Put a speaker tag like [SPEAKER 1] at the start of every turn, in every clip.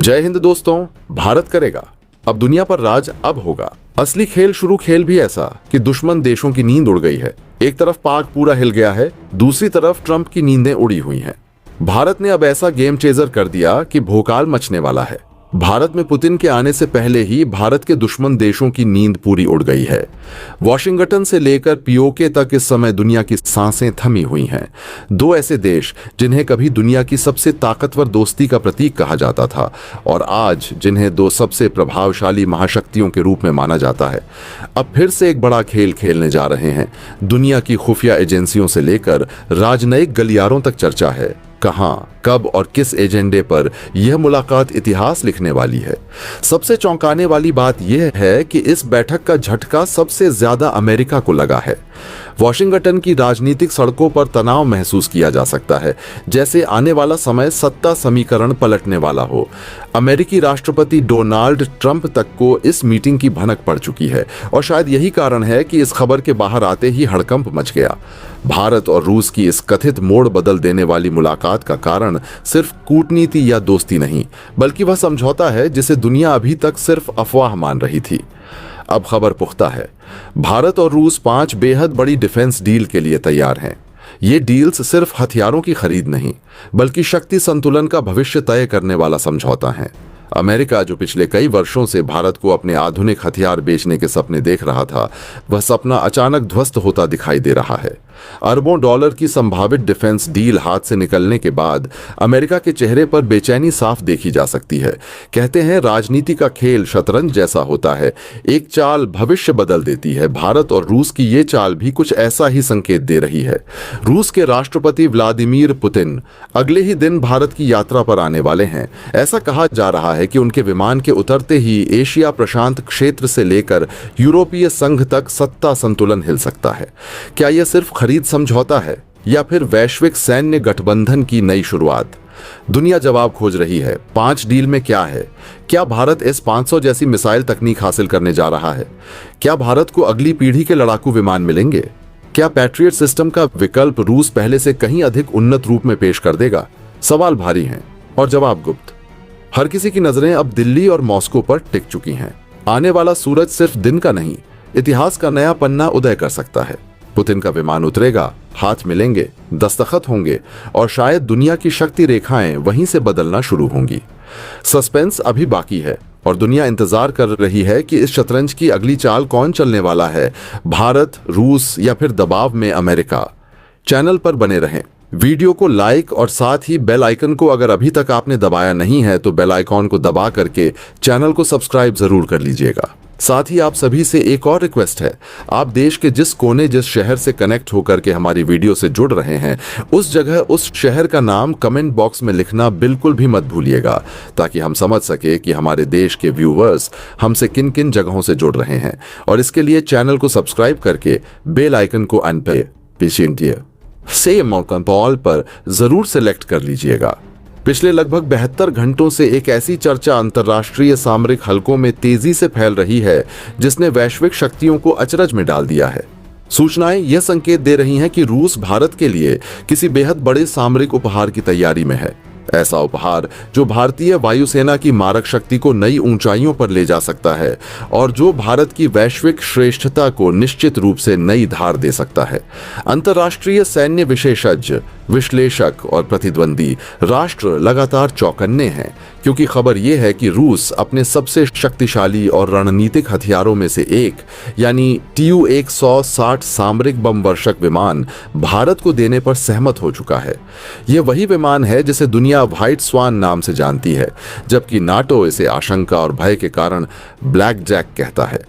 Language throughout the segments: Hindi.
[SPEAKER 1] जय हिंद दोस्तों। भारत करेगा अब दुनिया पर राज, अब होगा असली खेल शुरू। खेल भी ऐसा कि दुश्मन देशों की नींद उड़ गई है। एक तरफ पाक पूरा हिल गया है, दूसरी तरफ ट्रंप की नींदें उड़ी हुई हैं। भारत ने अब ऐसा गेम चेजर कर दिया कि भोकाल मचने वाला है। भारत में पुतिन के आने से पहले ही भारत के दुश्मन देशों की नींद पूरी उड़ गई है। वॉशिंगटन से लेकर पीओके तक इस समय दुनिया की सांसें थमी हुई हैं। दो ऐसे देश जिन्हें कभी दुनिया की सबसे ताकतवर दोस्ती का प्रतीक कहा जाता था और आज जिन्हें दो सबसे प्रभावशाली महाशक्तियों के रूप में माना जाता है, अब फिर से एक बड़ा खेल खेलने जा रहे हैं। दुनिया की खुफिया एजेंसियों से लेकर राजनयिक गलियारों तक चर्चा है। कहां, कब और किस एजेंडे पर यह मुलाकात इतिहास लिखने वाली है। सबसे चौंकाने वाली बात यह है कि इस बैठक का झटका सबसे ज्यादा अमेरिका को लगा है। वॉशिंगटन की राजनीतिक सड़कों पर तनाव महसूस किया जा सकता है, जैसे आने वाला समय सत्ता समीकरण पलटने वाला हो। अमेरिकी राष्ट्रपति डोनाल्ड ट्रंप तक को इस मीटिंग की भनक पड़ चुकी है और शायद यही कारण है कि इस खबर के बाहर आते ही हड़कंप मच गया। भारत और रूस की इस कथित मोड़ बदल देने वाली मुलाकात का कारण सिर्फ कूटनीति या दोस्ती नहीं, बल्कि वह समझौता है जिसे दुनिया अभी तक सिर्फ अफवाह मान रही थी। अब खबर पुख्ता है। भारत और रूस 5 बेहद बड़ी डिफेंस डील के लिए तैयार हैं। ये डील्स सिर्फ हथियारों की खरीद नहीं, बल्कि शक्ति संतुलन का भविष्य तय करने वाला समझौता है। अमेरिका जो पिछले कई वर्षों से भारत को अपने आधुनिक हथियार बेचने के सपने देख रहा था, वह सपना अचानक ध्वस्त होता दिखाई दे रहा है। अरबों डॉलर की संभावित डिफेंस डील हाथ से निकलने के बाद अमेरिका के चेहरे पर बेचैनी साफ देखी जा सकती है। कहते हैं राजनीति का खेल शतरंज जैसा होता है, एक चाल भविष्य बदल देती है। भारत और रूस की ये चाल भी कुछ ऐसा ही संकेत दे रही है। रूस के राष्ट्रपति व्लादिमीर पुतिन अगले ही दिन भारत की यात्रा पर आने वाले हैं। ऐसा कहा जा रहा है कि उनके विमान के उतरते ही एशिया प्रशांत क्षेत्र से लेकर यूरोपीय संघ तक सत्ता संतुलन हिल सकता है। क्या यह सिर्फ खरीद समझौता है या फिर वैश्विक सैन्य गठबंधन की नई शुरुआत? दुनिया जवाब खोज रही है। 5 डील में क्या है? क्या भारत S-500 जैसी मिसाइल तकनीक हासिल करने जा रहा है? क्या भारत को अगली पीढ़ी के लड़ाकू विमान मिलेंगे? क्या पैट्रियट सिस्टम का विकल्प रूस पहले से कहीं अधिक उन्नत रूप में पेश कर देगा? सवाल भारी हैं और जवाब गुप्त। हर किसी की नजरें अब दिल्ली और मॉस्को पर टिक चुकी हैं। आने वाला सूरज सिर्फ दिन का नहीं, इतिहास का नया पन्ना उदय कर सकता है। पुतिन का विमान उतरेगा, हाथ मिलेंगे, दस्तखत होंगे और शायद दुनिया की शक्ति रेखाएं वहीं से बदलना शुरू होंगी। सस्पेंस अभी बाकी है और दुनिया इंतजार कर रही है कि इस शतरंज की अगली चाल कौन चलने वाला है, भारत, रूस या फिर दबाव में अमेरिका। चैनल पर बने रहें। वीडियो को लाइक और साथ ही बेल आइकन को अगर अभी तक आपने दबाया नहीं है तो बेल आइकन को दबा करके चैनल को सब्सक्राइब जरूर कर लीजिएगा। साथ ही आप सभी से एक और रिक्वेस्ट है, आप देश के जिस कोने जिस शहर से कनेक्ट होकर के हमारी वीडियो से जुड़ रहे हैं, उस जगह उस शहर का नाम कमेंट बॉक्स में लिखना बिल्कुल भी मत भूलिएगा, ताकि हम समझ सके कि हमारे देश के व्यूवर्स हमसे किन किन जगहों से जुड़ रहे हैं। और इसके लिए चैनल को सब्सक्राइब करके बेल आइकन को अन पे सेम मौका पॉल पर जरूर सिलेक्ट कर लीजिएगा। पिछले लगभग 72 घंटों से एक ऐसी चर्चा अंतर्राष्ट्रीय सामरिक हलकों में तेजी से फैल रही है जिसने वैश्विक शक्तियों को अचरज में डाल दिया है। सूचनाएं यह संकेत दे रही हैं कि रूस भारत के लिए किसी बेहद बड़े सामरिक उपहार की तैयारी में है। ऐसा उपहार जो भारतीय वायुसेना की मारक शक्ति को नई ऊंचाइयों पर ले जा सकता है और जो भारत की वैश्विक श्रेष्ठता को निश्चित रूप से नई धार दे सकता है। अंतर्राष्ट्रीय सैन्य विशेषज्ञ, विश्लेषक और प्रतिद्वंदी राष्ट्र लगातार चौकन्ने हैं, क्योंकि खबर यह है कि रूस अपने सबसे शक्तिशाली और रणनीतिक हथियारों में से एक यानी Tu-160 सामरिक बम वर्षक विमान भारत को देने पर सहमत हो चुका है। यह वही विमान है जिसे दुनिया व्हाइट स्वान नाम से जानती है, जबकि नाटो इसे आशंका और भय के कारण ब्लैक जैक कहता है।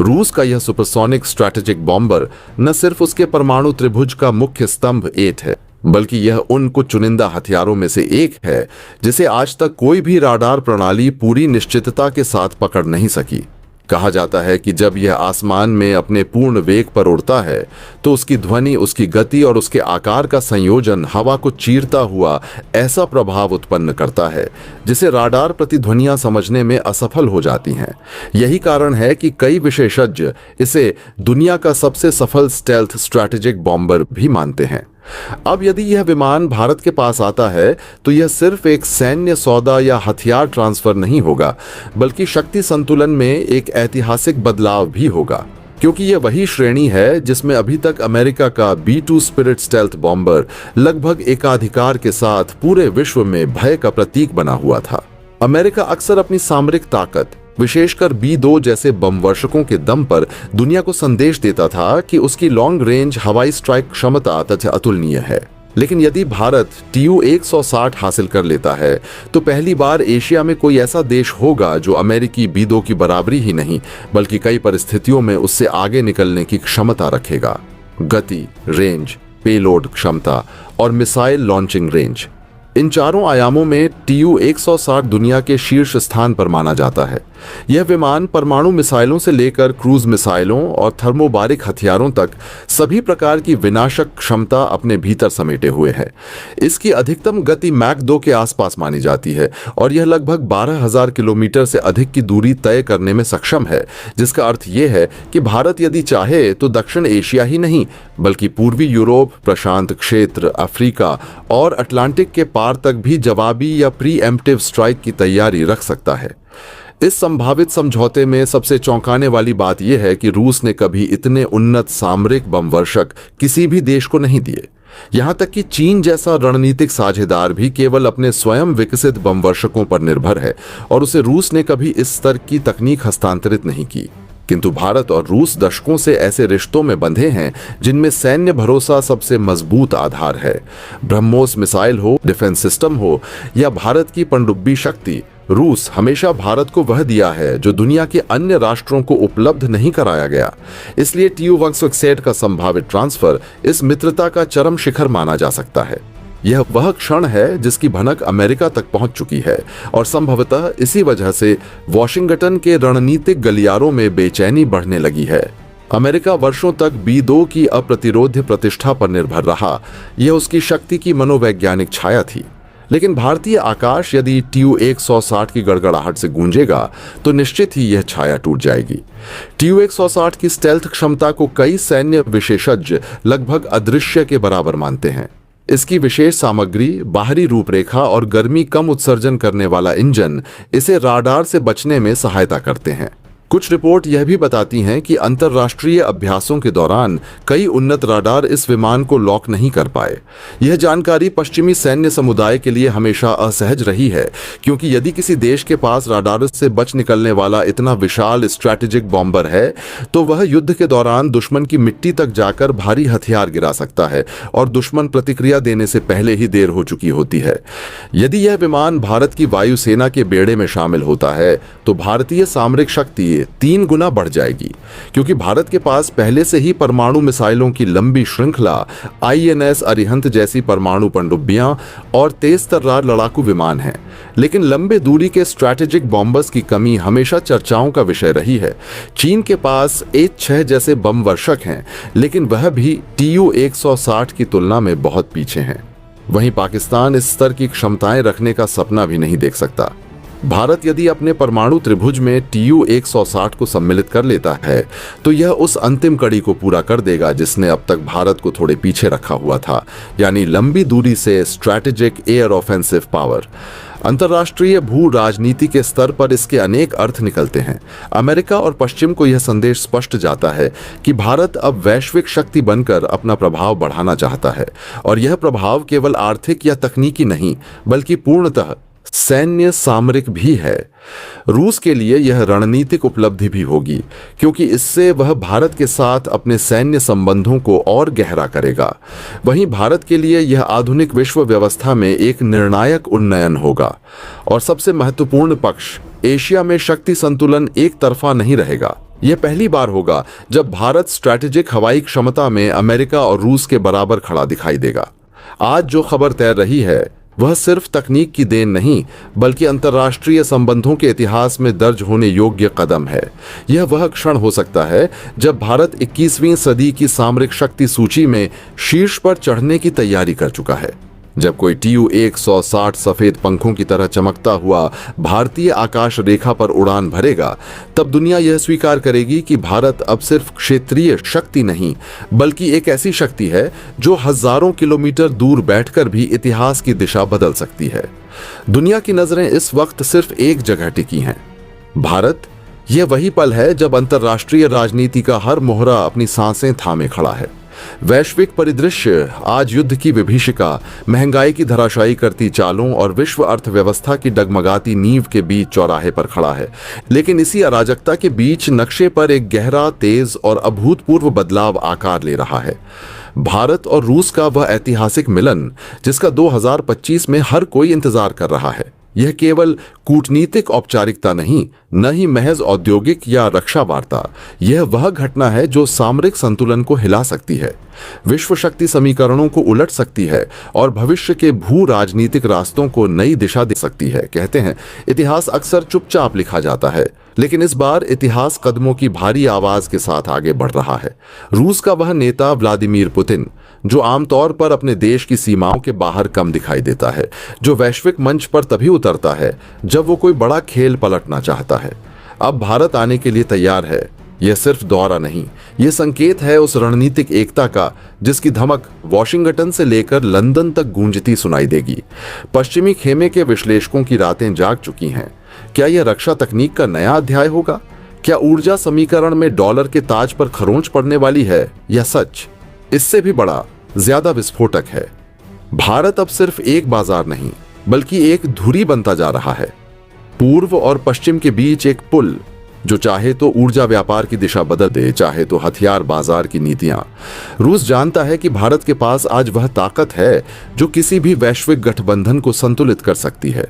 [SPEAKER 1] रूस का यह सुपरसोनिक स्ट्रैटेजिक बॉम्बर न सिर्फ उसके परमाणु त्रिभुज का मुख्य स्तंभ 8 है, बल्कि यह उन कुछ चुनिंदा हथियारों में से एक है जिसे आज तक कोई भी राडार प्रणाली पूरी निश्चितता के साथ पकड़ नहीं सकी। कहा जाता है कि जब यह आसमान में अपने पूर्ण वेग पर उड़ता है तो उसकी ध्वनि, उसकी गति और उसके आकार का संयोजन हवा को चीरता हुआ ऐसा प्रभाव उत्पन्न करता है जिसे राडार प्रतिध्वनियां समझने में असफल हो जाती हैं। यही कारण है कि कई विशेषज्ञ इसे दुनिया का सबसे सफल स्टेल्थ स्ट्रैटेजिक बॉम्बर भी मानते हैं। अब यदि यह विमान भारत के पास आता है तो यह सिर्फ एक सैन्य सौदा या हथियार ट्रांसफर नहीं होगा, बल्कि शक्ति संतुलन में एक ऐतिहासिक बदलाव भी होगा, क्योंकि यह वही श्रेणी है जिसमें अभी तक अमेरिका का B-2 स्पिरिट स्टेल्थ बॉम्बर लगभग एकाधिकार के साथ पूरे विश्व में भय का प्रतीक बना हुआ था। अमेरिका अक्सर अपनी सामरिक ताकत, विशेषकर B-2 जैसे बम वर्षकों के दम पर दुनिया को संदेश देता था कि उसकी लॉन्ग रेंज हवाई स्ट्राइक क्षमता तथा अतुलनीय है। लेकिन यदि भारत TU-160 हासिल कर लेता है तो पहली बार एशिया में कोई ऐसा देश होगा जो अमेरिकी B-2 की बराबरी ही नहीं बल्कि कई परिस्थितियों में उससे आगे निकलने की क्षमता रखेगा। गति, रेंज, पेलोड क्षमता और मिसाइल लॉन्चिंग रेंज, इन चारों आयामों में TU-160 दुनिया के शीर्ष स्थान पर माना जाता है। यह विमान परमाणु मिसाइलों से लेकर क्रूज मिसाइलों और थर्मोबारिक हथियारों तक सभी प्रकार की विनाशक क्षमता अपने भीतर समेटे हुए है। इसकी अधिकतम गति मैक 2 के आसपास मानी जाती है और यह लगभग 12,000 किलोमीटर से अधिक की दूरी तय करने में सक्षम है, जिसका अर्थ यह है कि भारत यदि चाहे तो दक्षिण एशिया ही नहीं बल्कि पूर्वी यूरोप, प्रशांत क्षेत्र, अफ्रीका और अटलांटिक के पार तक भी जवाबी या प्री एम्प्टिव स्ट्राइक की तैयारी रख सकता है। इस संभावित समझौते में सबसे चौंकाने वाली बात यह है कि रूस ने कभी इतने उन्नत सामरिक बम वर्षक किसी भी देश को नहीं दिए। यहां तक कि चीन जैसा रणनीतिक साझेदार भी केवल अपने स्वयं विकसित बम वर्षकों पर निर्भर है और उसे रूस ने कभी इस स्तर की तकनीक हस्तांतरित नहीं की। किंतु भारत और रूस दशकों से ऐसे रिश्तों में बंधे हैं जिनमें सैन्य भरोसा सबसे मजबूत आधार है। ब्रह्मोस मिसाइल हो, डिफेंस सिस्टम हो या भारत की पनडुब्बी शक्ति, रूस हमेशा भारत को वह दिया है जो दुनिया के अन्य राष्ट्रों को उपलब्ध नहीं कराया गया। इसलिए TU-160 का संभावित ट्रांसफर इस मित्रता का चरम शिखर माना जा सकता है। यह वह क्षण है जिसकी भनक अमेरिका तक पहुंच चुकी है और संभवतः इसी वजह से वॉशिंगटन के रणनीतिक गलियारों में बेचैनी बढ़ने लगी है। अमेरिका वर्षों तक B-2 की अप्रतिरोध्य प्रतिष्ठा पर निर्भर रहा। यह उसकी शक्ति की मनोवैज्ञानिक छाया थी। लेकिन भारतीय आकाश यदि TU-160 की गड़गड़ाहट से गूंजेगा तो निश्चित ही यह छाया टूट जाएगी। TU-160 की स्टेल्थ क्षमता को कई सैन्य विशेषज्ञ लगभग अदृश्य के बराबर मानते हैं। इसकी विशेष सामग्री, बाहरी रूपरेखा और गर्मी कम उत्सर्जन करने वाला इंजन इसे राडार से बचने में सहायता करते हैं। कुछ रिपोर्ट यह भी बताती हैं कि अंतर्राष्ट्रीय अभ्यासों के दौरान कई उन्नत राडार इस विमान को लॉक नहीं कर पाए। यह जानकारी पश्चिमी सैन्य समुदाय के लिए हमेशा असहज रही है, क्योंकि यदि किसी देश के पास राडार से बच निकलने वाला इतना विशाल स्ट्रैटेजिक बॉम्बर है तो वह युद्ध के दौरान दुश्मन की मिट्टी तक जाकर भारी हथियार गिरा सकता है और दुश्मन प्रतिक्रिया देने से पहले ही देर हो चुकी होती है। यदि यह विमान भारत की वायुसेना के बेड़े में शामिल होता है तो भारतीय सामरिक शक्ति 3 गुना बढ़ जाएगी, क्योंकि भारत के पास पहले से ही परमाणु मिसाइलों की लंबी श्रृंखला, INS अरिहंत जैसी परमाणु पनडुब्बियां और तेज तर्रार लड़ाकू विमान हैं। लेकिन लंबे दूरी के स्ट्रैटेजिक बॉम्बर्स की कमी हमेशा चर्चाओं का विषय रही है। चीन के पास H-6 जैसे बम वर्षक हैं, लेकिन वह भी TU-160 की तुलना में बहुत पीछे हैं। वहीं पाकिस्तान इस स्तर की क्षमताएं रखने का सपना भी नहीं देख सकता। भारत यदि अपने परमाणु त्रिभुज में TU-160 को सम्मिलित कर लेता है तो यह उस अंतिम कड़ी को पूरा कर देगा जिसने अब तक भारत को थोड़े पीछे रखा हुआ था, यानी लंबी दूरी से स्ट्रैटेजिक एयर ऑफेंसिव पावर। अंतर्राष्ट्रीय भू राजनीति के स्तर पर इसके अनेक अर्थ निकलते हैं। अमेरिका और पश्चिम को यह संदेश स्पष्ट जाता है कि भारत अब वैश्विक शक्ति बनकर अपना प्रभाव बढ़ाना चाहता है, और यह प्रभाव केवल आर्थिक या तकनीकी नहीं बल्कि पूर्णतः सैन्य सामरिक भी है। रूस के लिए यह रणनीतिक उपलब्धि भी होगी, क्योंकि इससे वह भारत के साथ अपने सैन्य संबंधों को और गहरा करेगा। वहीं भारत के लिए यह आधुनिक विश्व व्यवस्था में एक निर्णायक उन्नयन होगा। और सबसे महत्वपूर्ण पक्ष, एशिया में शक्ति संतुलन एक तरफा नहीं रहेगा। यह पहली बार होगा जब भारत स्ट्रैटेजिक हवाई क्षमता में अमेरिका और रूस के बराबर खड़ा दिखाई देगा। आज जो खबर तैर रही है वह सिर्फ तकनीक की देन नहीं बल्कि अंतर्राष्ट्रीय संबंधों के इतिहास में दर्ज होने योग्य कदम है। यह वह क्षण हो सकता है जब भारत 21वीं सदी की सामरिक शक्ति सूची में शीर्ष पर चढ़ने की तैयारी कर चुका है। जब कोई TU-160 सफेद पंखों की तरह चमकता हुआ भारतीय आकाश रेखा पर उड़ान भरेगा, तब दुनिया यह स्वीकार करेगी कि भारत अब सिर्फ क्षेत्रीय शक्ति नहीं, बल्कि एक ऐसी शक्ति है जो हजारों किलोमीटर दूर बैठकर भी इतिहास की दिशा बदल सकती है। दुनिया की नजरें इस वक्त सिर्फ एक जगह टिकी हैं, भारत। यह वही पल है जब अंतर्राष्ट्रीय राजनीति का हर मोहरा अपनी सांसें थामे खड़ा है। वैश्विक परिदृश्य आज युद्ध की विभीषिका, महंगाई की धराशायी करती चालों और विश्व अर्थव्यवस्था की डगमगाती नींव के बीच चौराहे पर खड़ा है। लेकिन इसी अराजकता के बीच नक्शे पर एक गहरा, तेज और अभूतपूर्व बदलाव आकार ले रहा है। भारत और रूस का वह ऐतिहासिक मिलन जिसका 2025 में हर कोई इंतजार कर रहा है। यह केवल कूटनीतिक औपचारिकता नहीं, न ही महज औद्योगिक या रक्षा वार्ता। यह वह घटना है जो सामरिक संतुलन को हिला सकती है, विश्व शक्ति समीकरणों को उलट सकती है और भविष्य के भू राजनीतिक रास्तों को नई दिशा दे सकती है। कहते हैं इतिहास अक्सर चुपचाप लिखा जाता है, लेकिन इस बार इतिहास कदमों की भारी आवाज के साथ आगे बढ़ रहा है। रूस का वह नेता व्लादिमीर पुतिन, जो आमतौर पर अपने देश की सीमाओं के बाहर कम दिखाई देता है, जो वैश्विक मंच पर तभी उतरता है जब वो कोई बड़ा खेल पलटना चाहता है, अब भारत आने के लिए तैयार है। यह सिर्फ दौरा नहीं, यह संकेत है उस रणनीतिक एकता का जिसकी धमक वॉशिंगटन से लेकर लंदन तक गूंजती सुनाई देगी। पश्चिमी खेमे के विश्लेषकों की रातें जाग चुकी हैं। क्या यह रक्षा तकनीक का नया अध्याय होगा? क्या ऊर्जा समीकरण में डॉलर के ताज पर खरोंच पड़ने वाली है? यह सच इससे भी बड़ा, ज्यादा विस्फोटक है। भारत अब सिर्फ एक बाजार नहीं, बल्कि एक धुरी बनता जा रहा है, पूर्व और पश्चिम के बीच एक पुल जो चाहे तो ऊर्जा व्यापार की दिशा बदल दे, चाहे तो हथियार बाजार की नीतियां। रूस जानता है कि भारत के पास आज वह ताकत है जो किसी भी वैश्विक गठबंधन को संतुलित कर सकती है।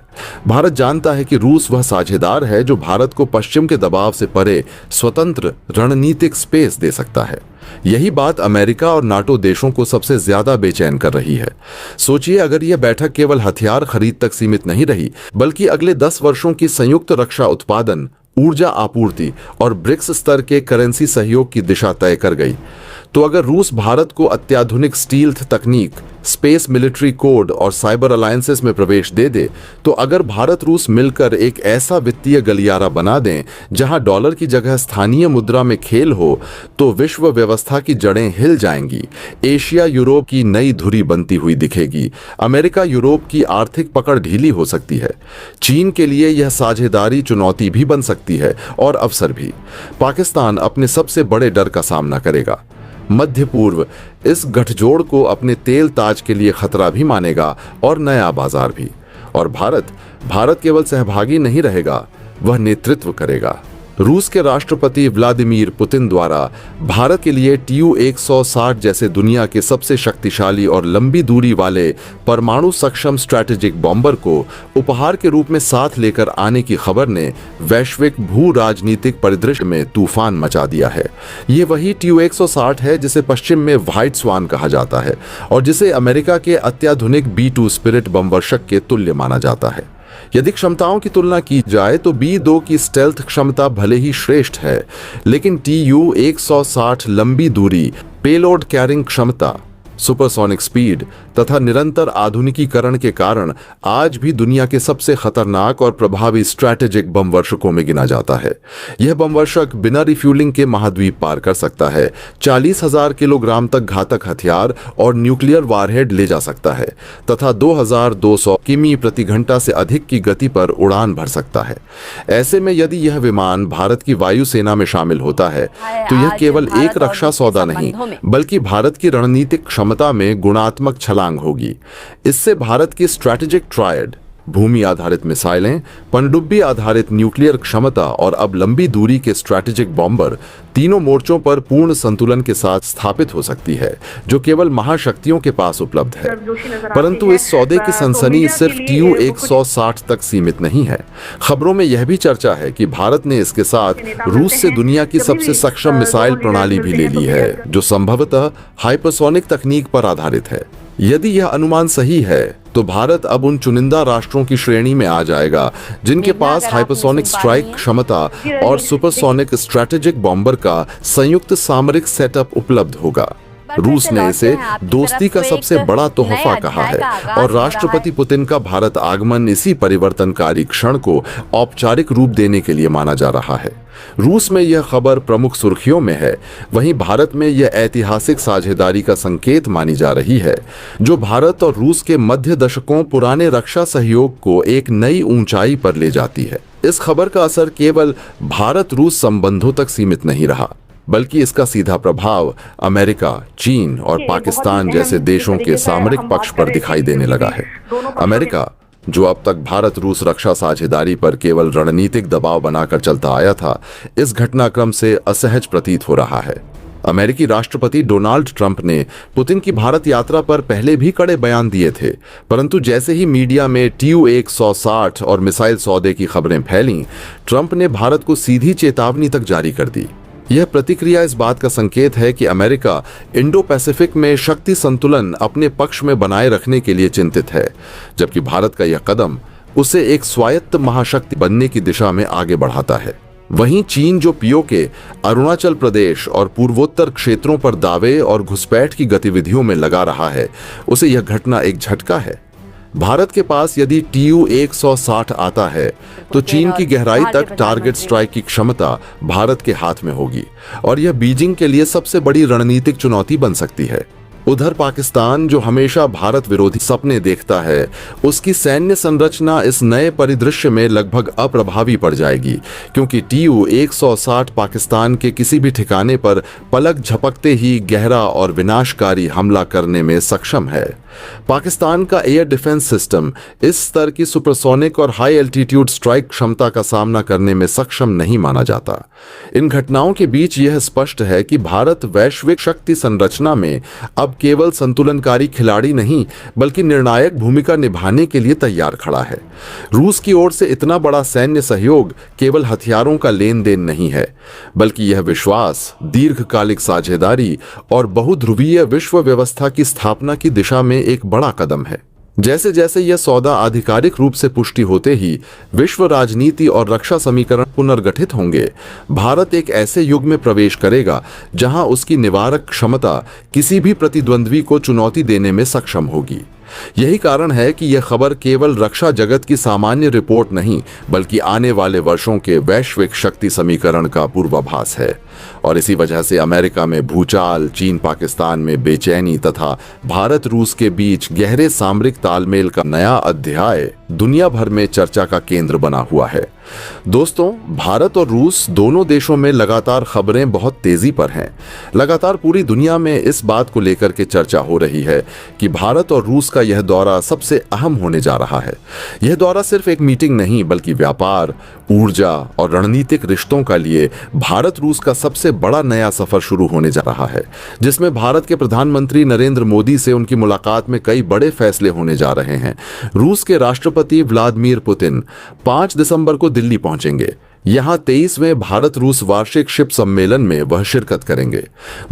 [SPEAKER 1] भारत जानता है कि रूस वह साझेदार है जो भारत को पश्चिम के दबाव से परे स्वतंत्र रणनीतिक स्पेस दे सकता है। यही बात अमेरिका और नाटो देशों को सबसे ज्यादा बेचैन कर रही है। सोचिए, अगर यह बैठक केवल हथियार खरीद तक सीमित नहीं रही, बल्कि अगले 10 वर्षों की संयुक्त रक्षा उत्पादन, ऊर्जा आपूर्ति और ब्रिक्स स्तर के करेंसी सहयोग की दिशा तय कर गई, तो अगर रूस भारत को अत्याधुनिक स्टील्थ तकनीक, स्पेस मिलिट्री कोड और साइबर अलायंसेस में प्रवेश दे दे, तो अगर भारत रूस मिलकर एक ऐसा वित्तीय गलियारा बना दें जहां डॉलर की जगह स्थानीय मुद्रा में खेल हो, तो विश्व व्यवस्था की जड़ें हिल जाएंगी। एशिया यूरोप की नई धुरी बनती हुई दिखेगी। अमेरिका यूरोप की आर्थिक पकड़ ढीली हो सकती है। चीन के लिए यह साझेदारी चुनौती भी बन सकती है और अवसर भी। पाकिस्तान अपने सबसे बड़े डर का सामना करेगा। मध्य पूर्व इस गठजोड़ को अपने तेल ताज के लिए खतरा भी मानेगा और नया बाजार भी। और भारत केवल सहभागी नहीं रहेगा, वह नेतृत्व करेगा। रूस के राष्ट्रपति व्लादिमीर पुतिन द्वारा भारत के लिए TU-160 जैसे दुनिया के सबसे शक्तिशाली और लंबी दूरी वाले परमाणु सक्षम स्ट्रैटेजिक बॉम्बर को उपहार के रूप में साथ लेकर आने की खबर ने वैश्विक भू राजनीतिक परिदृश्य में तूफान मचा दिया है। ये वही TU-160 है जिसे पश्चिम में व्हाइट स्वान कहा जाता है और जिसे अमेरिका के अत्याधुनिक B-2 स्पिरिट बमवर्षक के तुल्य माना जाता है। यदि क्षमताओं की तुलना की जाए तो B-2 की स्टेल्थ क्षमता भले ही श्रेष्ठ है, लेकिन TU-160 लंबी दूरी, पेलोड कैरिंग क्षमता, सुपरसोनिक स्पीड तथा निरंतर आधुनिकीकरण के कारण आज भी दुनिया के सबसे खतरनाक और प्रभावी स्ट्रैटेजिक बमवर्षकों में गिना जाता है। यह बमवर्षक बिना रिफ्यूलिंग के महाद्वीप पार कर सकता है, 40,000 किलोग्राम तक घातक हथियार और न्यूक्लियर वारहेड ले जा सकता है तथा 2,200 किमी प्रति घंटा से अधिक की गति पर उड़ान भर सकता है। ऐसे में यदि यह विमान भारत की वायुसेना में शामिल होता है तो यह केवल एक रक्षा सौदा नहीं, बल्कि भारत की रणनीतिक क्षमता में गुणात्मक छलांग होगी। इससे भारत की स्ट्रैटेजिक ट्रायड, भूमि आधारित मिसाइलें, पनडुब्बी आधारित न्यूक्लियर क्षमता और अब लंबी दूरी के स्ट्रैटेजिक बॉम्बर, तीनों मोर्चों पर पूर्ण संतुलन के साथ स्थापित हो सकती है, जो केवल महाशक्तियों के पास उपलब्ध है। परंतु इस सौदे की सनसनी सिर्फ TU-160 तक सीमित नहीं है। खबरों में यह भी चर्चा है कि भारत ने इसके साथ रूस से दुनिया की सबसे सक्षम मिसाइल प्रणाली भी ले ली है, जो संभवतः हाइपरसोनिक तकनीक पर आधारित है। यदि यह अनुमान सही है तो भारत अब उन चुनिंदा राष्ट्रों की श्रेणी में आ जाएगा जिनके पास हाइपरसोनिक स्ट्राइक क्षमता और सुपरसोनिक स्ट्रैटेजिक बॉम्बर का संयुक्त सामरिक सेटअप उपलब्ध होगा। रूस ने इसे दोस्ती का सबसे बड़ा तोहफा कहा है और राष्ट्रपति पुतिन का भारत आगमन इसी परिवर्तनकारी क्षण को औपचारिक रूप देने के लिए माना जा रहा है। रूस में यह खबर प्रमुख सुर्खियों में है, वहीं भारत में यह ऐतिहासिक साझेदारी का संकेत मानी जा रही है, जो भारत और रूस के मध्य दशकों पुराने रक्षा सहयोग को एक नई ऊंचाई पर ले जाती है। इस खबर का असर केवल भारत रूस संबंधों तक सीमित नहीं रहा, बल्कि इसका सीधा प्रभाव अमेरिका, चीन और पाकिस्तान जैसे देशों के सामरिक पक्ष पर दिखाई देने लगा है। अमेरिका, जो अब तक भारत रूस रक्षा साझेदारी पर केवल रणनीतिक दबाव बनाकर चलता आया था, इस घटनाक्रम से असहज प्रतीत हो रहा है। अमेरिकी राष्ट्रपति डोनाल्ड ट्रंप ने पुतिन की भारत यात्रा पर पहले भी कड़े बयान दिए थे, परंतु जैसे ही मीडिया में TU-160 और मिसाइल सौदे की खबरें फैलीं, ट्रंप ने भारत को सीधी चेतावनी तक जारी कर दी। यह प्रतिक्रिया इस बात का संकेत है कि अमेरिका इंडो पैसिफिक में शक्ति संतुलन अपने पक्ष में बनाए रखने के लिए चिंतित है, जबकि भारत का यह कदम उसे एक स्वायत्त महाशक्ति बनने की दिशा में आगे बढ़ाता है। वहीं चीन, जो POK, अरुणाचल प्रदेश और पूर्वोत्तर क्षेत्रों पर दावे और घुसपैठ की गतिविधियों में लगा रहा है, उसे यह घटना एक झटका है। भारत के पास यदि TU-160 आता है तो चीन की गहराई तक टारगेट स्ट्राइक की क्षमता भारत के हाथ में होगी और यह बीजिंग के लिए सबसे बड़ी रणनीतिक चुनौती बन सकती है। उधर पाकिस्तान, जो हमेशा भारत विरोधी सपने देखता है, उसकी सैन्य संरचना इस नए परिदृश्य में लगभग अप्रभावी पड़ जाएगी, क्योंकि TU-160 पाकिस्तान के किसी भी ठिकाने पर पलक झपकते ही गहरा और विनाशकारी हमला करने में सक्षम है। पाकिस्तान का एयर डिफेंस सिस्टम इस स्तर की सुपरसोनिक और हाई एल्टीट्यूड स्ट्राइक क्षमता का सामना करने में सक्षम नहीं माना जाता। इन घटनाओं के बीच यह स्पष्ट है कि भारत वैश्विक शक्ति संरचना में अब केवल संतुलनकारी खिलाड़ी नहीं, बल्कि निर्णायक भूमिका निभाने के लिए तैयार खड़ा है। रूस की ओर से इतना बड़ा सैन्य सहयोग केवल हथियारों का लेन देन नहीं है, बल्कि यह विश्वास, दीर्घकालिक साझेदारी और बहुध्रुवीय विश्व व्यवस्था की स्थापना की दिशा में एक बड़ा कदम है। जैसे जैसे यह सौदा आधिकारिक रूप से पुष्टि होते ही विश्व राजनीति और रक्षा समीकरण पुनर्गठित होंगे, भारत एक ऐसे युग में प्रवेश करेगा जहां उसकी निवारक क्षमता किसी भी प्रतिद्वंद्वी को चुनौती देने में सक्षम होगी। यही कारण है कि यह खबर केवल रक्षा जगत की सामान्य रिपोर्ट नहीं, बल्कि आने वाले वर्षों के वैश्विक शक्ति समीकरण का पूर्वाभास है। और इसी वजह से अमेरिका में भूचाल, चीन पाकिस्तान में बेचैनी तथा भारत रूस के बीच गहरे सामरिक तालमेल का नया अध्याय दुनिया भर में चर्चा का केंद्र बना हुआ है। दोस्तों, भारत और रूस दोनों देशों में लगातार खबरें बहुत तेजी पर हैं। लगातार पूरी दुनिया में इस बात को लेकर के चर्चा हो रही है कि भारत और रूस का यह दौरा सबसे अहम होने जा रहा है। यह दौरा सिर्फ एक मीटिंग नहीं, बल्कि व्यापार, ऊर्जा और रणनीतिक रिश्तों का लिए भारत रूस का सबसे बड़ा नया सफर शुरू होने जा रहा है, जिसमें भारत के प्रधानमंत्री नरेंद्र मोदी से उनकी मुलाकात में कई बड़े फैसले होने जा रहे हैं। रूस के राष्ट्रपति व्लादिमीर पुतिन 5 दिसंबर को दिल्ली पहुंचेंगे। यहां 23वें भारत रूस वार्षिक शिप सम्मेलन में वह शिरकत करेंगे।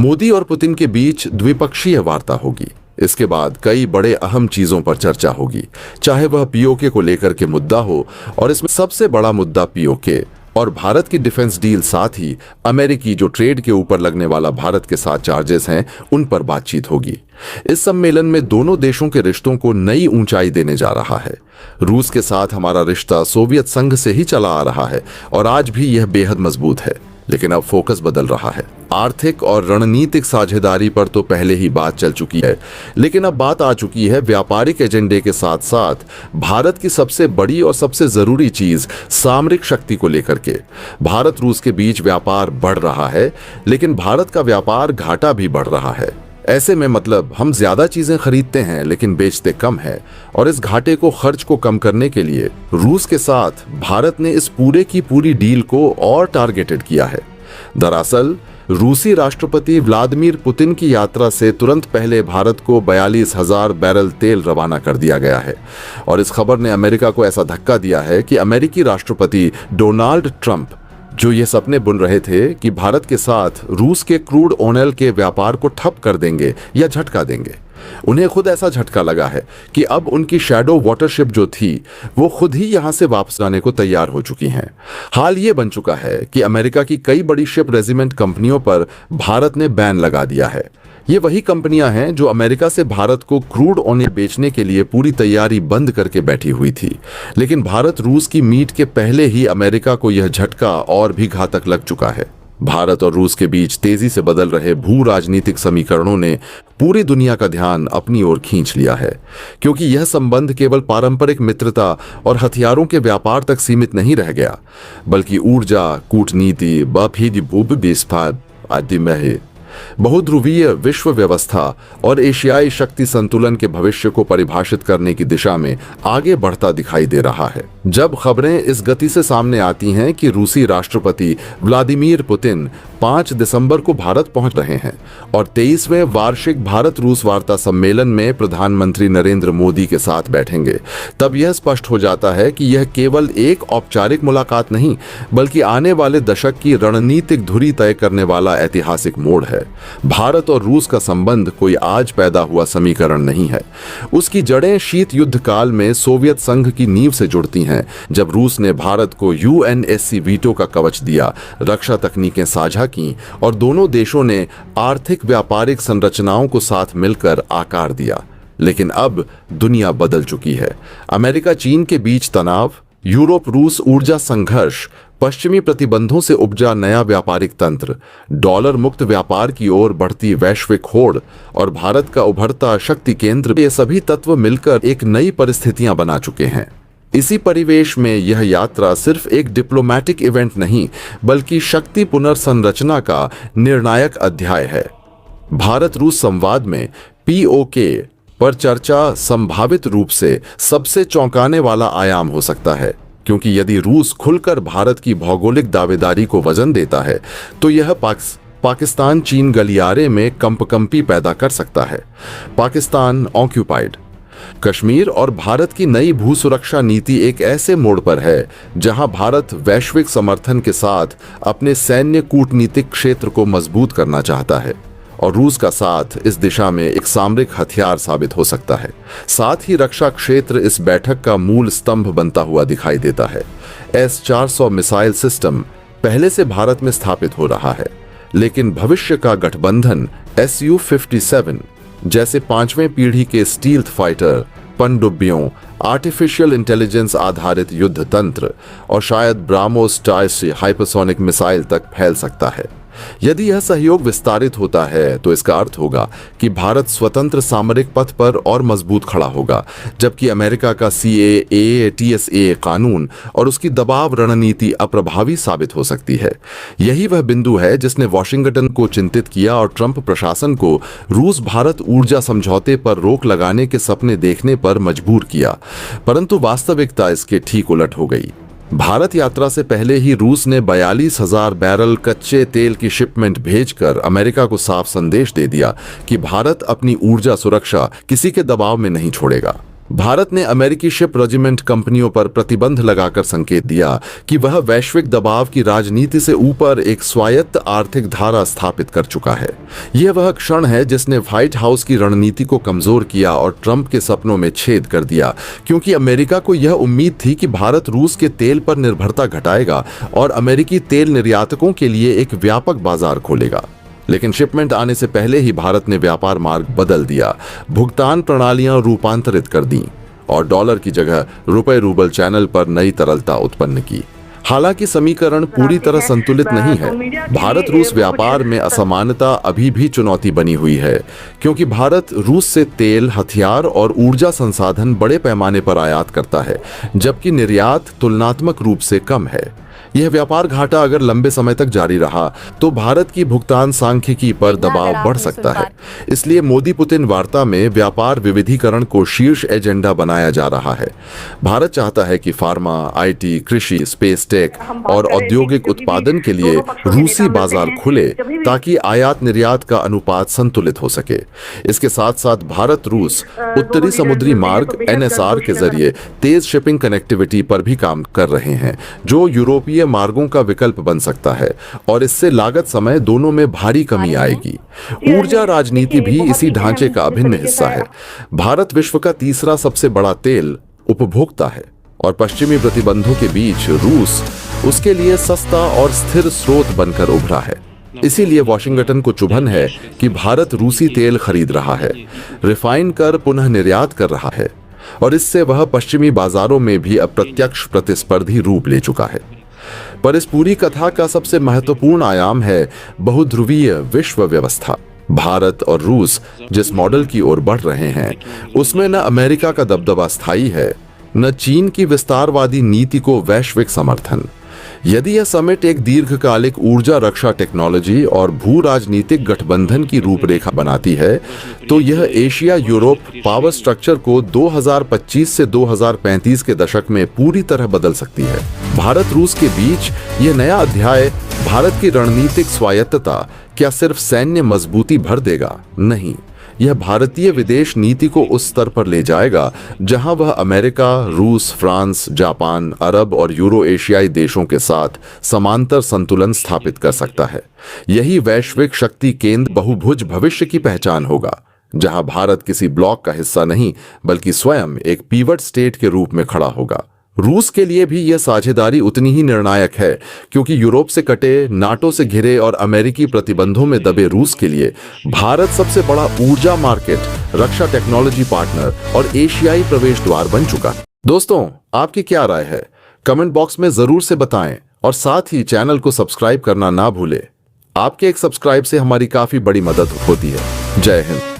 [SPEAKER 1] मोदी और पुतिन के बीच द्विपक्षीय वार्ता होगी। इसके बाद कई बड़े अहम चीजों पर चर्चा होगी, चाहे वह POK को लेकर के मुद्दा हो, और इसमें सबसे बड़ा मुद्दा POK और भारत की डिफेंस डील, साथ ही अमेरिकी जो ट्रेड के ऊपर लगने वाला भारत के साथ चार्जेस हैं, उन पर बातचीत होगी। इस सम्मेलन में दोनों देशों के रिश्तों को नई ऊंचाई देने जा रहा है। रूस के साथ हमारा रिश्ता सोवियत संघ से ही चला आ रहा है और आज भी यह बेहद मजबूत है, लेकिन अब फोकस बदल रहा है। आर्थिक और रणनीतिक साझेदारी पर तो पहले ही बात चल चुकी है, लेकिन अब बात आ चुकी है व्यापारिक एजेंडे के साथ साथ भारत की सबसे बड़ी और सबसे जरूरी चीज सामरिक शक्ति को लेकर के। भारत रूस के बीच व्यापार बढ़ रहा है, लेकिन भारत का व्यापार घाटा भी बढ़ रहा है। ऐसे में मतलब हम ज्यादा चीजें खरीदते हैं लेकिन बेचते कम है, और इस घाटे को खर्च को कम करने के लिए रूस के साथ भारत ने इस पूरे की पूरी डील को और टारगेटेड किया है। दरअसल रूसी राष्ट्रपति व्लादिमीर पुतिन की यात्रा से तुरंत पहले भारत को 42,000 बैरल तेल रवाना कर दिया गया है, और इस खबर ने अमेरिका को ऐसा धक्का दिया है कि अमेरिकी राष्ट्रपति डोनाल्ड ट्रंप, जो ये सपने बुन रहे थे कि भारत के साथ रूस के क्रूड ऑयल के व्यापार को ठप कर देंगे या झटका देंगे, उन्हें खुद ऐसा झटका लगा है कि अब उनकी शैडो वाटरशिप जो थी वो खुद ही यहां से वापस जाने को तैयार हो चुकी हैं। हाल ये बन चुका है कि अमेरिका की कई बड़ी शिप रेजिमेंट कंपनियों पर भारत ने बैन लगा दिया है। ये वही कंपनियां हैं जो अमेरिका से भारत को क्रूड ऑयल बेचने के लिए पूरी तैयारी बंद करके बैठी हुई थी। लेकिन भारत रूस की मीट के पहले ही अमेरिका को यह झटका और भी घातक लग चुका है। भारत और रूस के बीच तेजी से बदल रहे भू राजनीतिक समीकरणों ने पूरी दुनिया का ध्यान अपनी ओर खींच लिया है, क्योंकि यह संबंध केवल पारंपरिक मित्रता और हथियारों के व्यापार तक सीमित नहीं रह गया, बल्कि ऊर्जा, कूटनीति, आदि में बहुध्रुवीय विश्व व्यवस्था और एशियाई शक्ति संतुलन के भविष्य को परिभाषित करने की दिशा में आगे बढ़ता दिखाई दे रहा है। जब खबरें इस गति से सामने आती हैं कि रूसी राष्ट्रपति व्लादिमीर पुतिन 5 दिसंबर को भारत पहुंच रहे हैं और 23वें वार्षिक भारत रूस वार्ता सम्मेलन में प्रधानमंत्री नरेंद्र मोदी के साथ बैठेंगे, तब यह स्पष्ट हो जाता है कि यह केवल एक औपचारिक मुलाकात नहीं, बल्कि आने वाले दशक की रणनीतिक धुरी तय करने वाला ऐतिहासिक मोड़ है। भारत और रूस का संबंध कोई आज पैदा हुआ समीकरण नहीं है। उसकी जड़ें शीत युद्ध काल में सोवियत संघ की नींव से जुड़ती हैं, जब रूस ने भारत को यूएनएससी वीटो का कवच दिया, रक्षा तकनीकें साझा की और दोनों देशों ने आर्थिक व्यापारिक संरचनाओं को साथ मिलकर आकार दिया। लेकिन अब दुनिया बदल चुकी है। अमेरिका चीन के बीच तनाव, यूरोप रूस ऊर्जा संघर्ष, पश्चिमी प्रतिबंधों से उपजा नया व्यापारिक तंत्र, डॉलर मुक्त व्यापार की ओर बढ़ती वैश्विक होड़ और भारत का उभरता शक्ति केंद्र, ये सभी तत्व मिलकर एक नई परिस्थितियां बना चुके हैं। इसी परिवेश में यह यात्रा सिर्फ एक डिप्लोमैटिक इवेंट नहीं, बल्कि शक्ति पुनर्संरचना का निर्णायक अध्याय है। भारत रूस संवाद में पीओके पर चर्चा संभावित रूप से सबसे चौंकाने वाला आयाम हो सकता है, क्योंकि यदि रूस खुलकर भारत की भौगोलिक दावेदारी को वजन देता है तो यह पाकिस्तान चीन गलियारे में कंपकंपी पैदा कर सकता है। पाकिस्तान ऑक्यूपाइड कश्मीर और भारत की नई भू सुरक्षा नीति एक ऐसे मोड़ पर है जहां भारत वैश्विक समर्थन के साथ अपने सैन्य कूटनीतिक क्षेत्र को मजबूत करना चाहता है और रूस का साथ इस दिशा में एक सामरिक हथियार साबित हो सकता है। साथ ही रक्षा क्षेत्र इस बैठक का मूल स्तंभ बनता हुआ दिखाई देता है। S-400 मिसाइल सिस्टम पहले से भारत में स्थापित हो रहा है, लेकिन भविष्य का गठबंधन Su-57 जैसे 5वें पीढ़ी के स्टील्थ फाइटर, पनडुब्बियों, आर्टिफिशियल इंटेलिजेंस आधारित युद्ध तंत्र और शायद ब्राह्मोस टाइप हाइपरसोनिक मिसाइल तक फैल सकता है। यदि यह सहयोग विस्तारित होता है तो इसका अर्थ होगा कि भारत स्वतंत्र सामरिक पथ पर और मजबूत खड़ा होगा, जबकि अमेरिका का CAA, TSA कानून और उसकी दबाव रणनीति अप्रभावी साबित हो सकती है। यही वह बिंदु है जिसने वॉशिंगटन को चिंतित किया और ट्रंप प्रशासन को रूस भारत ऊर्जा समझौते पर रोक लगाने के सपने देखने पर मजबूर किया, परंतु वास्तविकता इसके ठीक उलट हो गई। भारत यात्रा से पहले ही रूस ने 42,000 बैरल कच्चे तेल की शिपमेंट भेजकर अमेरिका को साफ संदेश दे दिया कि भारत अपनी ऊर्जा सुरक्षा किसी के दबाव में नहीं छोड़ेगा। भारत ने अमेरिकी शिप रेजिमेंट कंपनियों पर प्रतिबंध लगाकर संकेत दिया कि वह वैश्विक दबाव की राजनीति से ऊपर एक स्वायत्त आर्थिक धारा स्थापित कर चुका है। यह वह क्षण है जिसने व्हाइट हाउस की रणनीति को कमजोर किया और ट्रंप के सपनों में छेद कर दिया, क्योंकि अमेरिका को यह उम्मीद थी कि भारत रूस के तेल पर निर्भरता घटाएगा और अमेरिकी तेल निर्यातकों के लिए एक व्यापक बाजार खोलेगा। लेकिन शिपमेंट आने से पहले ही भारत ने व्यापार मार्ग बदल दिया, भुगतान प्रणालियां रूपांतरित कर दी और डॉलर की जगह रुपए रूबल चैनल पर नई तरलता उत्पन्न की। हालांकि समीकरण पूरी तरह संतुलित नहीं है। भारत रूस व्यापार में असमानता अभी भी चुनौती बनी हुई है, क्योंकि भारत रूस से तेल, हथियार और ऊर्जा संसाधन बड़े पैमाने पर आयात करता है, जबकि निर्यात तुलनात्मक रूप से कम है। यह व्यापार घाटा अगर लंबे समय तक जारी रहा तो भारत की भुगतान सांख्यिकी पर दबाव बढ़ सकता है। इसलिए मोदी पुतिन वार्ता में व्यापार विविधीकरण को शीर्ष एजेंडा बनाया जा रहा है। भारत चाहता है कि फार्मा, IT, कृषि, स्पेस टेक और औद्योगिक उत्पादन के लिए रूसी बाजार खुले, ताकि आयात निर्यात का अनुपात संतुलित हो सके। इसके साथ साथ भारत रूस उत्तरी समुद्री मार्ग NSR के जरिए तेज शिपिंग कनेक्टिविटी पर भी काम कर रहे हैं, जो यूरोपीय मार्गों का विकल्प बन सकता है और इससे लागत समय दोनों में भारी कमी आएगी। ऊर्जा राजनीति भी इसी ढांचे का अभिन्न हिस्सा है। भारत विश्व का तीसरा सबसे बड़ा तेल उपभोक्ता है और पश्चिमी प्रतिबंधों के बीच रूस उसके लिए सस्ता और स्थिर स्रोत बनकर उभरा है। इसीलिए वॉशिंगटन को चुभन है कि भारत रूसी तेल खरीद रहा है, रिफाइन कर पुनः निर्यात कर रहा है और इससे वह पश्चिमी बाजारों में भी अप्रत्यक्ष प्रतिस्पर्धी रूप ले चुका है। पर इस पूरी कथा का सबसे महत्वपूर्ण आयाम है बहुध्रुवीय विश्व व्यवस्था। भारत और रूस जिस मॉडल की ओर बढ़ रहे हैं उसमें न अमेरिका का दबदबा स्थायी है, न चीन की विस्तारवादी नीति को वैश्विक समर्थन। यदि यह समिट एक दीर्घकालिक ऊर्जा रक्षा टेक्नोलॉजी और भू राजनीतिक गठबंधन की रूपरेखा बनाती है तो यह एशिया यूरोप पावर स्ट्रक्चर को 2025 से 2035 के दशक में पूरी तरह बदल सकती है। भारत रूस के बीच यह नया अध्याय भारत की रणनीतिक स्वायत्तता क्या सिर्फ सैन्य मजबूती भर देगा? नहीं, यह भारतीय विदेश नीति को उस स्तर पर ले जाएगा जहां वह अमेरिका, रूस, फ्रांस, जापान, अरब और यूरो एशियाई देशों के साथ समांतर संतुलन स्थापित कर सकता है। यही वैश्विक शक्ति केंद्र बहुभुज भविष्य की पहचान होगा, जहां भारत किसी ब्लॉक का हिस्सा नहीं बल्कि स्वयं एक पीवट स्टेट के रूप में खड़ा होगा। रूस के लिए भी यह साझेदारी उतनी ही निर्णायक है, क्योंकि यूरोप से कटे, नाटो से घिरे और अमेरिकी प्रतिबंधों में दबे रूस के लिए भारत सबसे बड़ा ऊर्जा मार्केट, रक्षा टेक्नोलॉजी पार्टनर और एशियाई प्रवेश द्वार बन चुका है। दोस्तों, आपकी क्या राय है? कमेंट बॉक्स में जरूर से बताएं और साथ ही चैनल को सब्सक्राइब करना ना भूलें। आपके एक सब्सक्राइब से हमारी काफी बड़ी मदद होती है। जय हिंद।